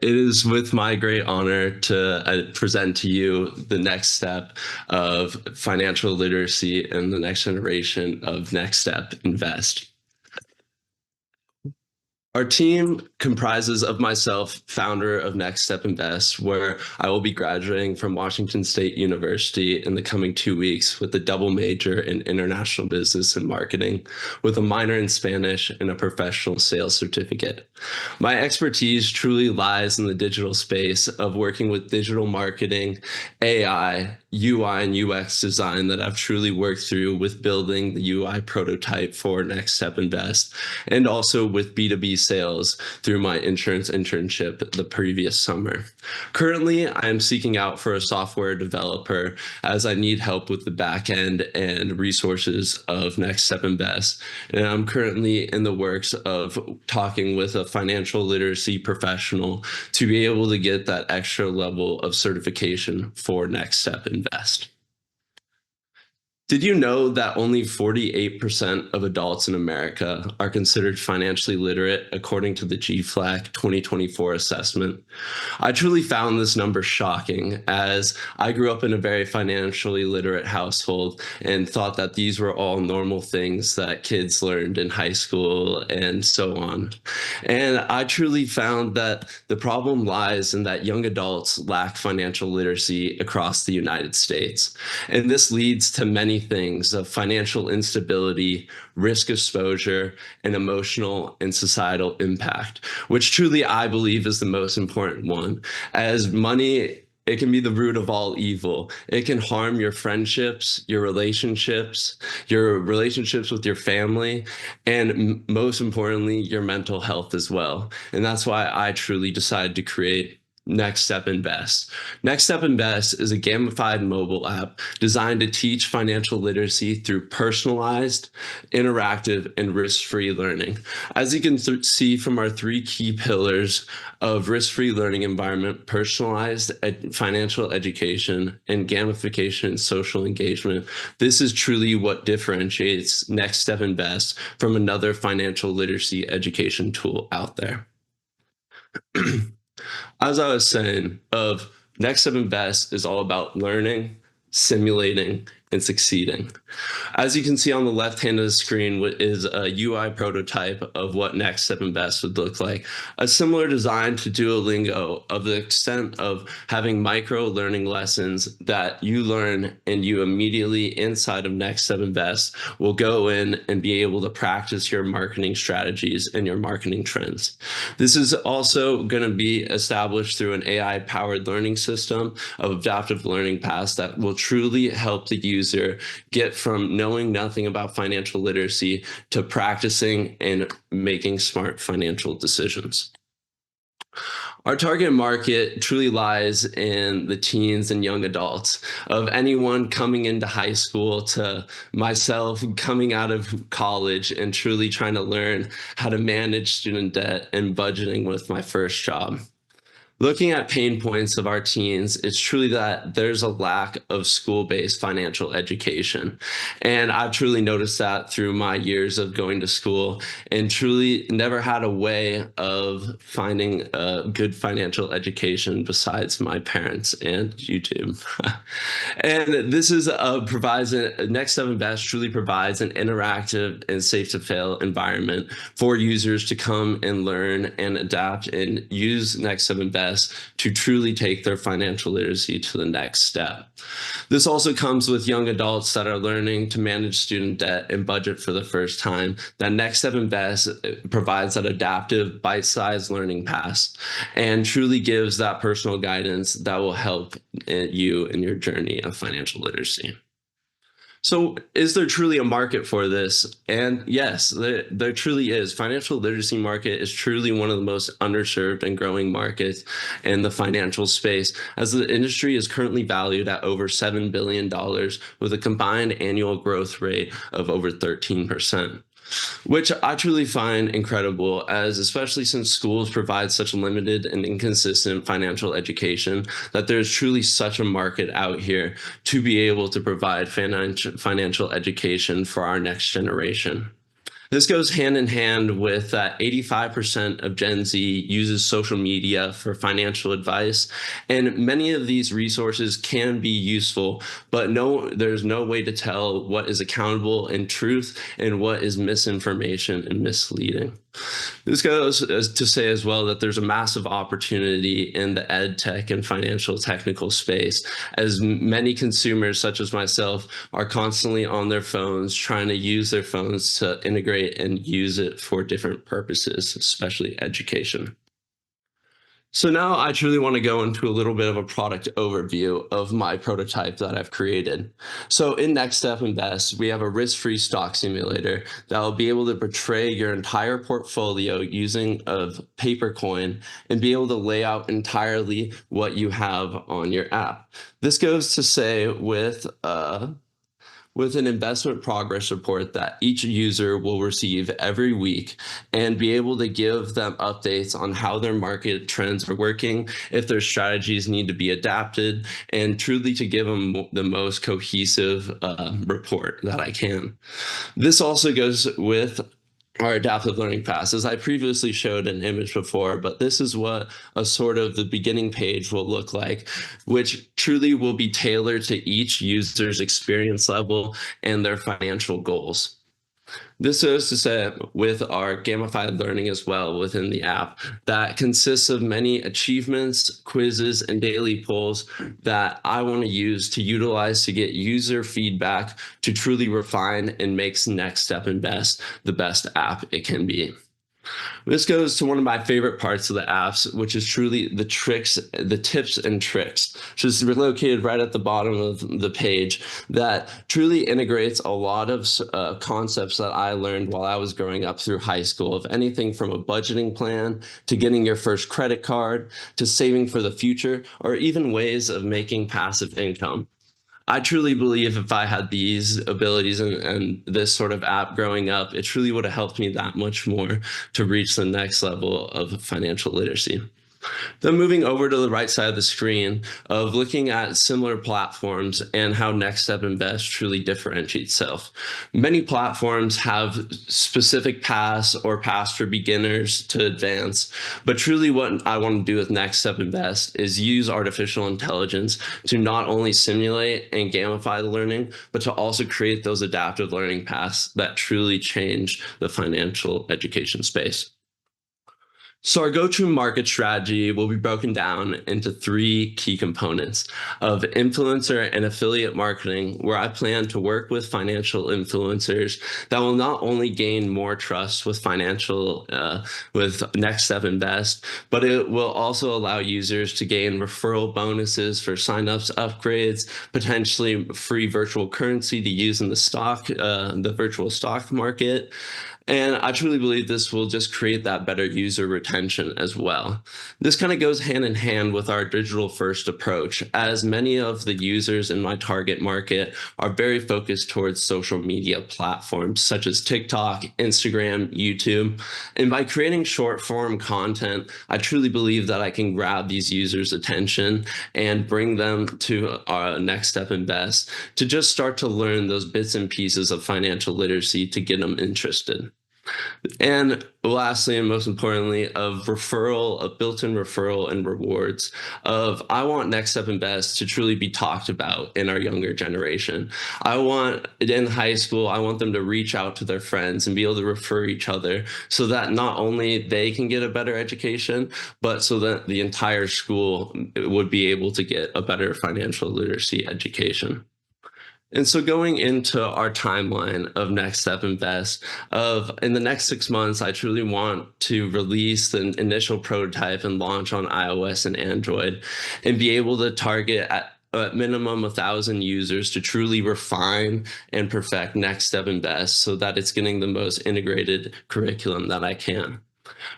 It is with my great honor to present to you the next step of financial literacy and the next generation of Next Step Invest. Our team comprises of myself, founder of Next Step Invest, where I will be graduating from Washington State University in the coming 2 weeks with a double major in international business and marketing, with a minor in Spanish and a professional sales certificate. My expertise truly lies in the digital space of working with digital marketing, AI, UI and UX design that I've truly worked through with building the UI prototype for Next Step Invest, and also with B2B sales through my insurance internship the previous summer. Currently, I am seeking out for a software developer as I need help with the back end and resources of Next Step Invest. And I'm currently in the works of talking with a financial literacy professional to be able to get that extra level of certification for Next Step Invest. Did you know that only 48% of adults in America are considered financially literate according to the GFLAC 2024 assessment? I truly found this number shocking as I grew up in a very financially literate household and thought that these were all normal things that kids learned in high school and so on. And I truly found that the problem lies in that young adults lack financial literacy across the United States. And this leads to many things of financial instability, risk exposure, and emotional and societal impact, which truly I believe is the most important one. As money, it can be the root of all evil. It can harm your friendships, your relationships with your family, and most importantly, your mental health as well. And that's why I truly decided to create Next Step Invest. Next Step Invest is a gamified mobile app designed to teach financial literacy through personalized, interactive, and risk-free learning. As you can see from our three key pillars of risk-free learning environment, personalized financial education, and gamification and social engagement, this is truly what differentiates Next Step Invest from another financial literacy education tool out there. As I was saying, of Next Step Invest is all about learning, simulating, and succeeding. As you can see on the left hand of the screen is a UI prototype of what Next Step Invest would look like. A similar design to Duolingo of the extent of having micro learning lessons that you learn and you immediately inside of Next Step Invest will go in and be able to practice your marketing strategies and your marketing trends. This is also going to be established through an AI-powered learning system of adaptive learning paths that will truly help the user get from knowing nothing about financial literacy to practicing and making smart financial decisions. Our target market truly lies in the teens and young adults, of anyone coming into high school to myself coming out of college and truly trying to learn how to manage student debt and budgeting with my first job. Looking at pain points of our teens, it's truly that there's a lack of school-based financial education. And I've truly noticed that through my years of going to school and truly never had a way of finding a good financial education besides my parents and YouTube. And this is Next Step Invest truly provides an interactive and safe to fail environment for users to come and learn and adapt and use Next Step Invest to truly take their financial literacy to the next step. This also comes with young adults that are learning to manage student debt and budget for the first time. That Next Step Invest provides that adaptive, bite-sized learning path and truly gives that personal guidance that will help you in your journey of financial literacy. So is there truly a market for this? And yes, there truly is. Financial literacy market is truly one of the most underserved and growing markets in the financial space, as the industry is currently valued at over $7 billion with a combined annual growth rate of over 13%. Which I truly find incredible, as especially since schools provide such limited and inconsistent financial education, that there's truly such a market out here to be able to provide financial education for our next generation. This goes hand in hand with that 85% of Gen Z uses social media for financial advice. And many of these resources can be useful, but there's no way to tell what is accountable and truth and what is misinformation and misleading. This goes to say as well that there's a massive opportunity in the ed tech and financial technical space, as many consumers, such as myself, are constantly on their phones trying to use their phones to integrate and use it for different purposes, especially education. So now I truly want to go into a little bit of a product overview of my prototype that I've created. So in Next Step Invest, we have a risk-free stock simulator that will be able to portray your entire portfolio using a paper coin and be able to lay out entirely what you have on your app. This goes to say with an investment progress report that each user will receive every week and be able to give them updates on how their market trends are working, if their strategies need to be adapted, and truly to give them the most cohesive report that I can. This also goes with our adaptive learning paths. As I previously showed an image before, but this is what a sort of the beginning page will look like, which truly will be tailored to each user's experience level and their financial goals. This goes to say with our gamified learning as well within the app that consists of many achievements, quizzes, and daily polls that I want to use to utilize to get user feedback to truly refine and makes Next Step Invest the best app it can be. This goes to one of my favorite parts of the apps, which is truly the tricks, the tips and tricks, which is located right at the bottom of the page, that truly integrates a lot of concepts that I learned while I was growing up through high school, of anything from a budgeting plan to getting your first credit card to saving for the future, or even ways of making passive income. I truly believe if I had these abilities and this sort of app growing up, it truly would have helped me that much more to reach the next level of financial literacy. Then moving over to the right side of the screen of looking at similar platforms and how Next Step Invest truly differentiates itself. Many platforms have specific paths or paths for beginners to advance, but truly what I want to do with Next Step Invest is use artificial intelligence to not only simulate and gamify the learning, but to also create those adaptive learning paths that truly change the financial education space. So our go-to-market strategy will be broken down into three key components of influencer and affiliate marketing, where I plan to work with financial influencers that will not only gain more trust with with Next Step Invest, but it will also allow users to gain referral bonuses for signups, upgrades, potentially free virtual currency to use in the virtual stock market. And I truly believe this will just create that better user retention as well. This kind of goes hand in hand with our digital first approach, as many of the users in my target market are very focused towards social media platforms such as TikTok, Instagram, YouTube. And by creating short form content, I truly believe that I can grab these users' attention and bring them to our Next Step Invest to just start to learn those bits and pieces of financial literacy to get them interested. And lastly, and most importantly, of built-in referral and rewards of I want Next Step Invest to truly be talked about in our younger generation. I want in high school, I want them to reach out to their friends and be able to refer each other so that not only they can get a better education, but so that the entire school would be able to get a better financial literacy education. And so going into our timeline of Next Step Invest, of in the next 6 months, I truly want to release the initial prototype and launch on iOS and Android and be able to target at minimum 1,000 users to truly refine and perfect Next Step Invest so that it's getting the most integrated curriculum that I can.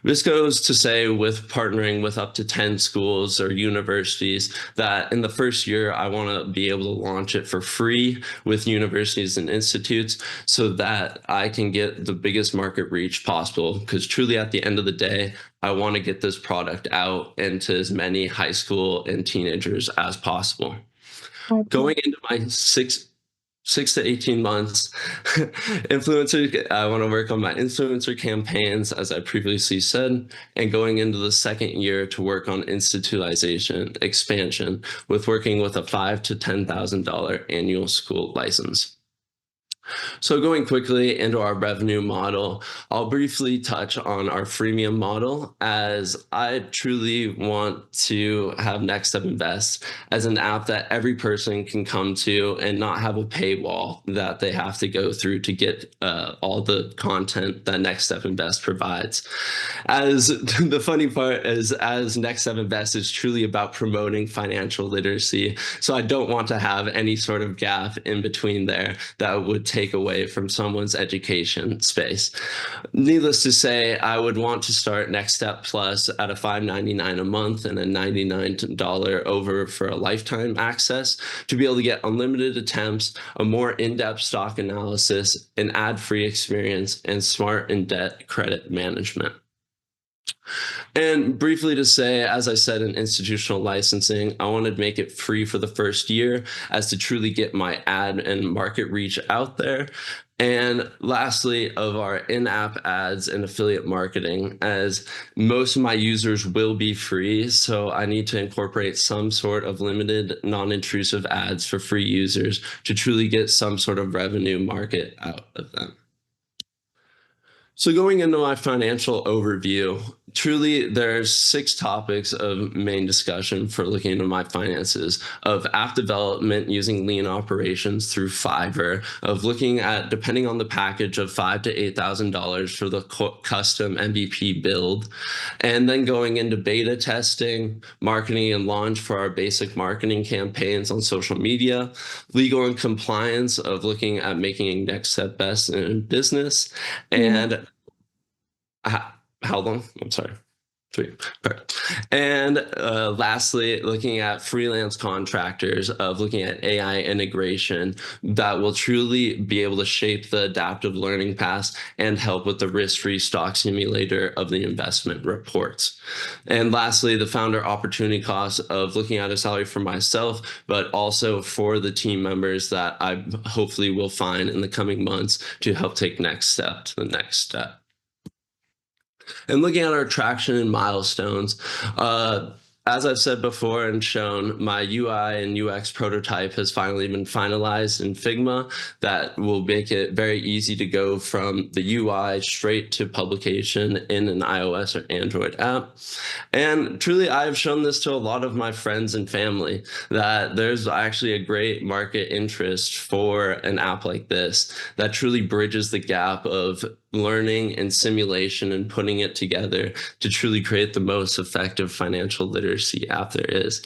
This goes to say with partnering with up to 10 schools or universities that in the first year, I want to be able to launch it for free with universities and institutes so that I can get the biggest market reach possible. Because truly at the end of the day, I want to get this product out into as many high school and teenagers as possible. Okay. Going into my sixth 6 to 18 months. Influencer, I want to work on my influencer campaigns, as I previously said, and going into the second year to work on institutionalization expansion with working with a $5,000 to $10,000 annual school license. So going quickly into our revenue model, I'll briefly touch on our freemium model, as I truly want to have Next Step Invest as an app that every person can come to and not have a paywall that they have to go through to get all the content that Next Step Invest provides. As the funny part is, as Next Step Invest is truly about promoting financial literacy, so I don't want to have any sort of gap in between there that would take away from someone's education space. Needless to say, I would want to start Next Step Plus at a $5.99 a month and a $99 over for a lifetime access to be able to get unlimited attempts, a more in-depth stock analysis, an ad-free experience, and smart and debt credit management. And briefly to say, as I said, in institutional licensing, I wanted to make it free for the first year as to truly get my ad and market reach out there. And lastly, of our in-app ads and affiliate marketing, as most of my users will be free, so I need to incorporate some sort of limited, non-intrusive ads for free users to truly get some sort of revenue market out of them. So going into my financial overview, truly there's 6 topics of main discussion for looking into my finances: of app development using lean operations through Fiverr, of looking at, depending on the package, of $5,000 to $8,000 for the custom MVP build, and then going into beta testing, marketing and launch for our basic marketing campaigns on social media, legal and compliance of looking at making Next Step best in business, and how long? I'm sorry. 3. Perfect. And lastly, looking at freelance contractors, of looking at AI integration that will truly be able to shape the adaptive learning paths and help with the risk-free stock simulator of the investment reports. And lastly, the founder opportunity cost of looking at a salary for myself, but also for the team members that I hopefully will find in the coming months to help take next step to the next step. And looking at our traction and milestones, as I've said before and shown, my UI and UX prototype has finally been finalized in Figma. That will make it very easy to go from the UI straight to publication in an iOS or Android app. And truly, I've shown this to a lot of my friends and family, that there's actually a great market interest for an app like this that truly bridges the gap of learning and simulation and putting it together to truly create the most effective financial literacy app there is.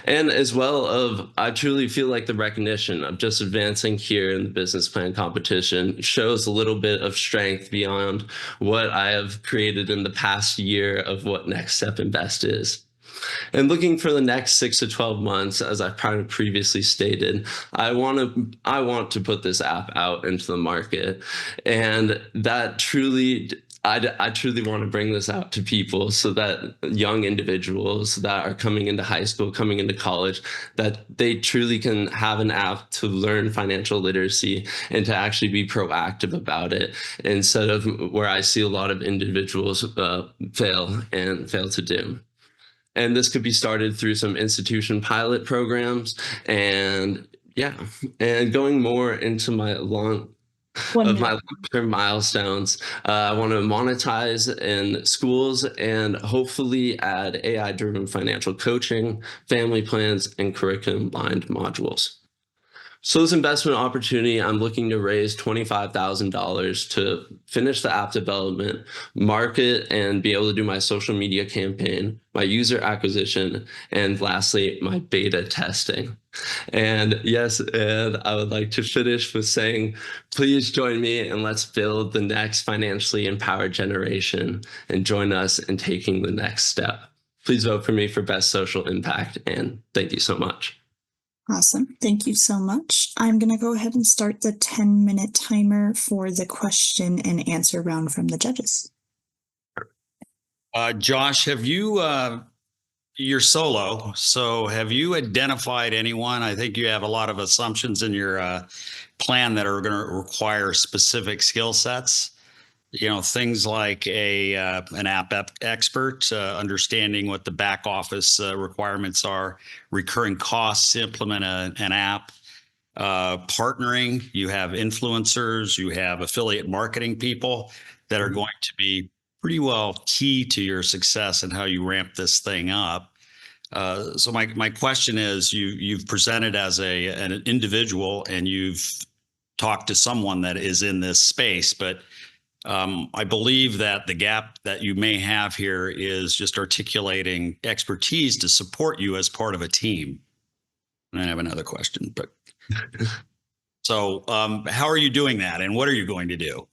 And as well, I truly feel like the recognition of just advancing here in the business plan competition shows a little bit of strength beyond what I have created in the past year of what Next Step Invest is. And looking for the next 6 to 12 months, as I previously stated, I want to put this app out into the market, and that truly, I truly want to bring this out to people, so that young individuals that are coming into high school, coming into college, that they truly can have an app to learn financial literacy and to actually be proactive about it, instead of where I see a lot of individuals fail to do. And this could be started through some institution pilot programs, and going more into my long-term milestones. I want to monetize in schools and hopefully add AI-driven financial coaching, family plans, and curriculum-aligned modules. So this investment opportunity, I'm looking to raise $25,000 to finish the app development, market, and be able to do my social media campaign, my user acquisition, and lastly, my beta testing. And yes, and I would like to finish with saying, please join me and let's build the next financially empowered generation and join us in taking the next step. Please vote for me for Best Social Impact, and thank you so much. Awesome. Thank you so much. I'm going to go ahead and start the 10-minute timer for the question and answer round from the judges. Josh, have you you're solo. So have you identified anyone? I think you have a lot of assumptions in your plan that are going to require specific skill sets. Things like an expert, understanding what the back office requirements are, recurring costs to implement an app, partnering. You have influencers, you have affiliate marketing people that are going to be pretty well key to your success and how you ramp this thing up. So my question is, you've presented as an individual and you've talked to someone that is in this space, but I believe that the gap that you may have here is just articulating expertise to support you as part of a team. And I have another question, but so how are you doing that, and what are you going to do?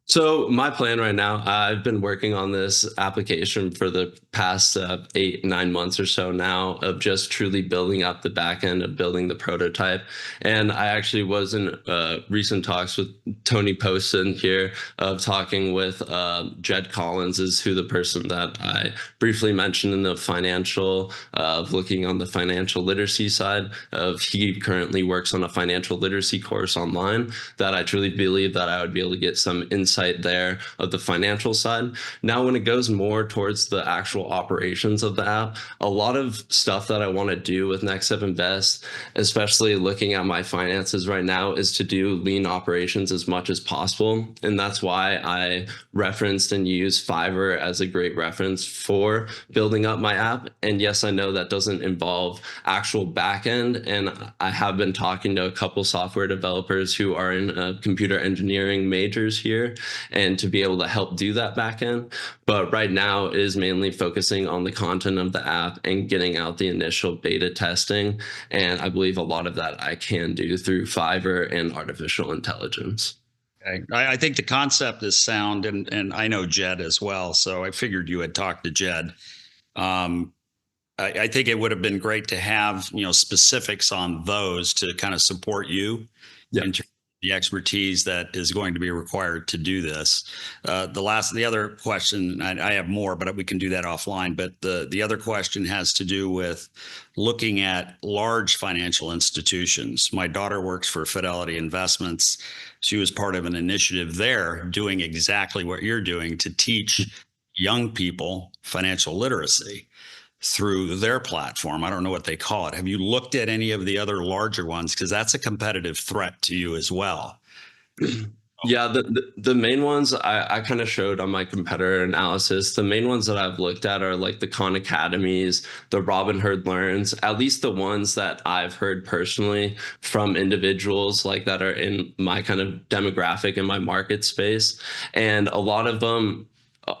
So my plan right now, I've been working on this application for the past 8, 9 months or so now of just truly building up the back end of building the prototype. And I actually was in recent talks with Tony Poston here of talking with Jed Collins is who the person that I briefly mentioned in the financial of looking on the financial literacy side of he currently works on a financial literacy course online that I truly believe that I would be able to get some insight there of the financial side. Now, when it goes more towards the actual operations of the app, a lot of stuff that I want to do with Next Step Invest, especially looking at my finances right now, is to do lean operations as much as possible. And that's why I referenced and used Fiverr as a great reference for building up my app. And yes, I know that doesn't involve actual backend. And I have been talking to a couple software developers who are in computer engineering majors here and to be able to help do that backend. But right now it is mainly focusing on the content of the app and getting out the initial beta testing. And I believe a lot of that I can do through Fiverr and artificial intelligence. Okay. I think the concept is sound, and I know Jed as well, so I figured you had talked to Jed. Um, I think it would have been great to have specifics on those to kind of support you Yeah. in terms of the expertise that is going to be required to do this. The other question, I have more, but we can do that offline. But the other question has to do with looking at large financial institutions. My daughter works for Fidelity Investments. She was part of an initiative there doing exactly what you're doing to teach young people financial literacy through their platform. I don't know what they call it. Have you looked at any of the other larger ones? Because that's a competitive threat to you as well. Yeah, the main ones I kind of showed on my competitor analysis. The main ones that I've looked at are like the Khan Academies, the Robinhood Learns, at least the ones that I've heard personally from individuals like that are in my kind of demographic in my market space. And a lot of them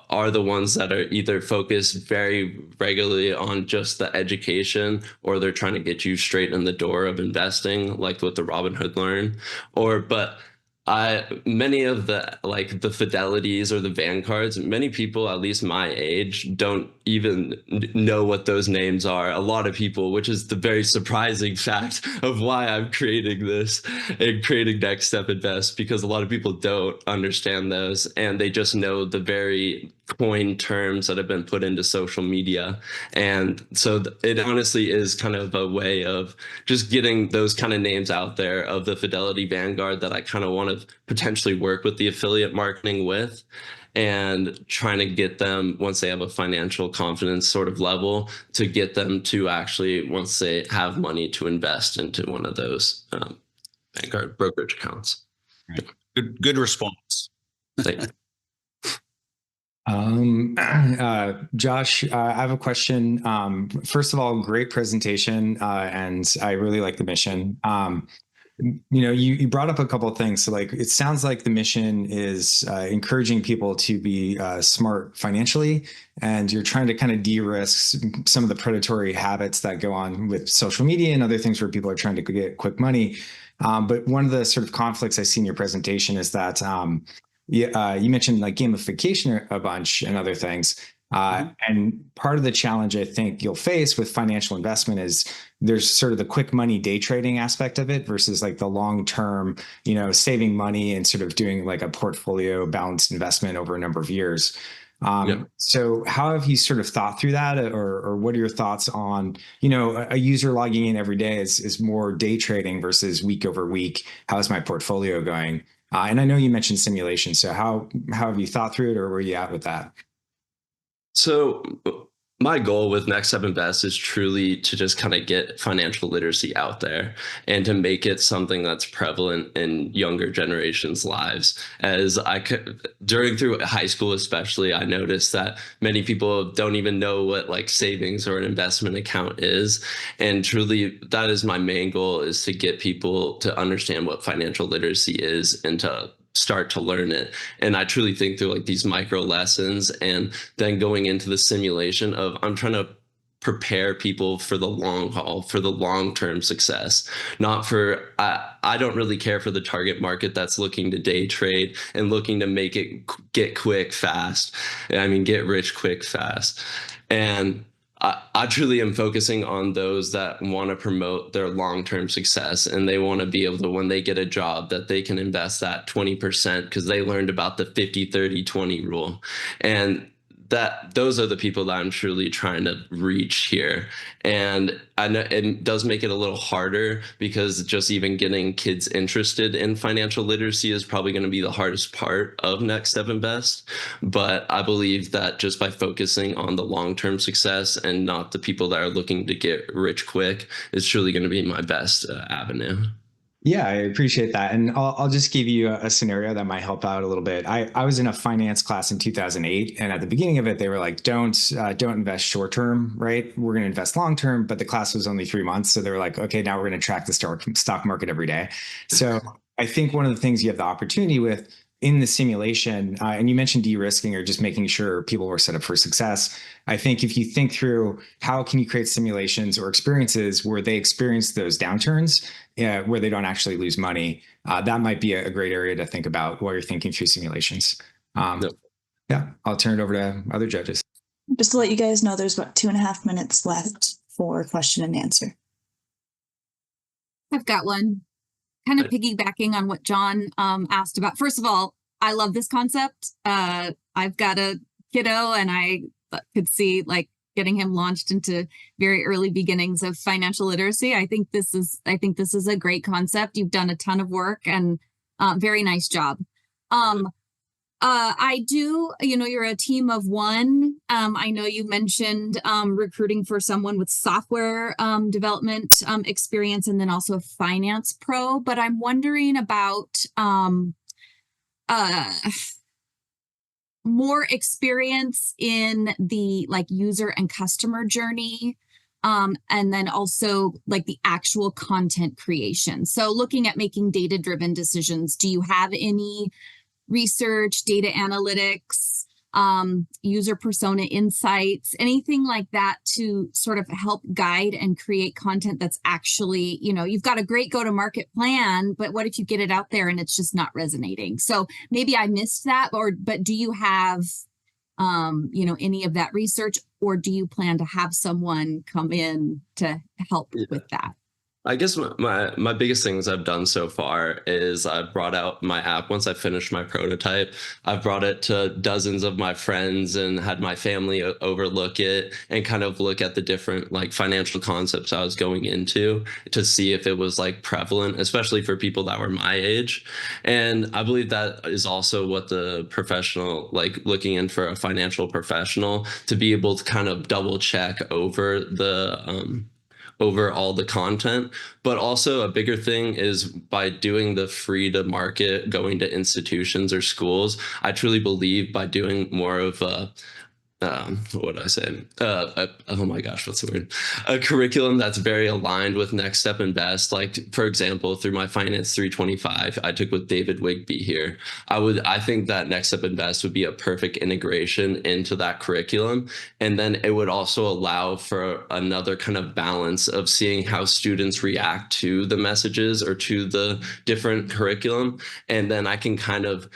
are the ones that are either focused very regularly on just the education or they're trying to get you straight in the door of investing, like with the Robinhood Learn, or but I many of the like the Fidelities or the Vanguards, many people at least my age don't even know what those names are. A lot of people, which is the very surprising fact of why I'm creating this and creating Next Step Invest, because a lot of people don't understand those and they just know the very coined terms that have been put into social media. And so it honestly is kind of a way of just getting those kind of names out there of the Fidelity Vanguard that I kind of want to potentially work with the affiliate marketing with and trying to get them once they have a financial confidence sort of level to get them to actually once they have money to invest into one of those Vanguard brokerage accounts. Right. Good response. Thank you. Josh, I have a question. First of all, great presentation, and I really like the mission. You brought up a couple of things. So like, it sounds like the mission is encouraging people to be smart financially, and you're trying to kind of de-risk some of the predatory habits that go on with social media and other things where people are trying to get quick money. But one of the sort of conflicts I see in your presentation is that you mentioned like gamification a bunch and other things. And part of the challenge I think you'll face with financial investment is there's sort of the quick money day trading aspect of it versus like the long-term, saving money and sort of doing like a portfolio balanced investment over a number of years. Yep. So how have you sort of thought through that, or what are your thoughts on, a user logging in every day is more day trading versus week over week? How is my portfolio going? And I know you mentioned simulation. So how have you thought through it, or where are you at with that? So my goal with Next Step Invest is truly to just kind of get financial literacy out there and to make it something that's prevalent in younger generations' lives. As I could, through high school especially, I noticed that many people don't even know what like savings or an investment account is. And truly, that is my main goal, is to get people to understand what financial literacy is and to start to learn it. And I truly think through like these micro lessons and then going into the simulation of, I'm trying to prepare people for the long haul, for the long-term success, not for, I don't really care for the target market that's looking to day trade and looking to make it get quick, fast. I mean, get rich quick, fast. And I truly am focusing on those that want to promote their long-term success, and they want to be able to, when they get a job, that they can invest that 20% because they learned about the 50-30-20 rule. And that those are the people that I'm truly trying to reach here. And I know it does make it a little harder because just even getting kids interested in financial literacy is probably going to be the hardest part of Next Step Invest. But I believe that just by focusing on the long-term success and not the people that are looking to get rich quick is truly going to be my best avenue. Yeah, I appreciate that. And I'll just give you a scenario that might help out a little bit. I was in a finance class in 2008, and at the beginning of it, they were like, don't invest short term, right? We're going to invest long term. But the class was only 3 months. So they were like, okay, now we're going to track the stock market every day. So I think one of the things you have the opportunity with in the simulation, and you mentioned de-risking or just making sure people were set up for success. I think if you think through how can you create simulations or experiences where they experience those downturns, where they don't actually lose money, that might be a great area to think about while you're thinking through simulations. Yep. Yeah, I'll turn it over to other judges. Just to let you guys know, there's about 2.5 minutes left for question and answer. I've got one. Kind of piggybacking on what John asked about. First of all, I love this concept. I've got a kiddo, and I could see like getting him launched into very early beginnings of financial literacy. I think this is a great concept. You've done a ton of work, and very nice job. I do, you're a team of one. I know you mentioned recruiting for someone with software development experience, and then also a finance pro. But I'm wondering about more experience in the like user and customer journey. And then also like the actual content creation. So looking at making data-driven decisions, do you have any research, data analytics, user persona insights, anything like that to sort of help guide and create content that's actually, you've got a great go-to-market plan, but what if you get it out there and it's just not resonating? So maybe I missed that, but do you have, any of that research, or do you plan to have someone come in to help with that? I guess my biggest things I've done so far is I've brought out my app. Once I finished my prototype, I've brought it to dozens of my friends and had my family overlook it and kind of look at the different like financial concepts I was going into to see if it was like prevalent, especially for people that were my age. And I believe that is also what the professional, like looking in for a financial professional, to be able to kind of double check over all the content. But also a bigger thing is by doing the free to market, going to institutions or schools, I truly believe by doing more of what did I say? Oh my gosh, what's the word? A curriculum that's very aligned with Next Step Invest. Like, for example, through my Finance 325, I took with David Wigby here. I think that Next Step Invest would be a perfect integration into that curriculum. And then it would also allow for another kind of balance of seeing how students react to the messages or to the different curriculum. And then I can kind of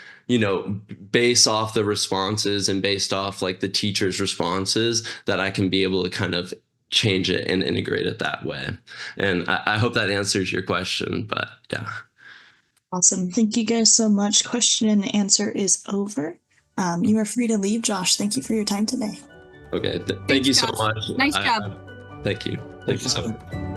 base off the responses and based off like the teacher's responses, that I can be able to kind of change it and integrate it that way. And I hope that answers your question, but yeah. Awesome. Thank you guys so much. Question and answer is over. You are free to leave, Josh. Thank you for your time today. Okay. Thank Thanks, you so Josh. much. Nice job. Thank you. Thank you so much.